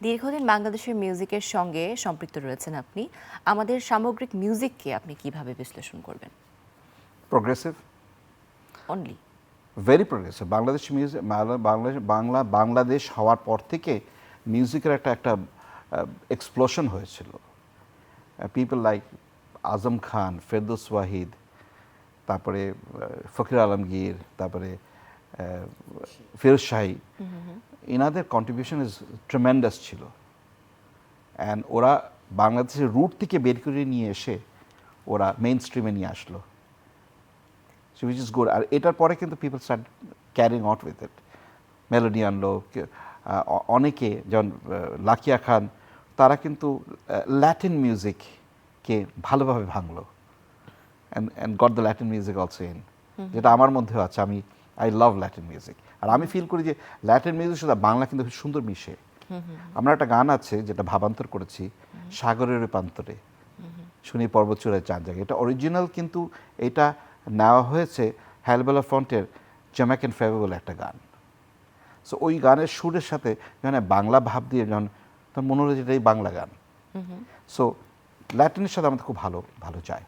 দীর্ঘদিন বাংলাদেশের মিউজিকের সঙ্গে সম্পৃক্ত রয়েছেন আপনি। আমাদের সামগ্রিক মিউজিককে আপনি কিভাবে বিশ্লেষণ করবেন? Progressive, only very progressive. Bangladesh music, Bangladesh হওয়ার পর থেকে মিউজিকের একটা এক্সপ্লোশন হয়েছিল। পিপল লাইক আজম খান, ফেরদৌস ওয়াহিদ, তারপরে ফকির আলমগীর, তারপরে ফিরোজ শাহী, ইনাদের কন্ট্রিবিউশন ইজ ট্রেমেন্ডাস ছিল। অ্যান্ড ওরা বাংলাদেশের রুট থেকে বের করে নিয়ে এসে ওরা মেইন স্ট্রিমে নিয়ে আসলো, উইচ ইজ গুড। আর এটার পরে কিন্তু people start carrying out with it. Melody আনলো, অনেকে যেমন লাকিয়া খান, তারা কিন্তু ল্যাটিন মিউজিককে ভালোভাবে ভাঙলো, and got the Latin music also in, যেটা আমার মধ্যেও আছে। I love Latin music. আর আমি ফিল করি যে ল্যাটিন মিউজিকের সাথে বাংলা কিন্তু খুব সুন্দর মিশে। আমরা একটা গান আছে যেটা ভাবান্তর করেছি, সাগরের প্রান্তরে শুনি পর্বত চূড়ায় চাঁদ জাগে। এটা অরিজিনাল, কিন্তু এটা নেওয়া হয়েছে হ্যালবেলা ফন্টের জ্যামাইকান ফেভার বলে একটা গান। সো ওই গানের সুরের সাথে যখন বাংলা ভাব দিয়ে যখন তখন মনে হলো যে এটাই বাংলা গান। সো ল্যাটিনের সাথে আমাদের খুব ভালো ভালো যায়।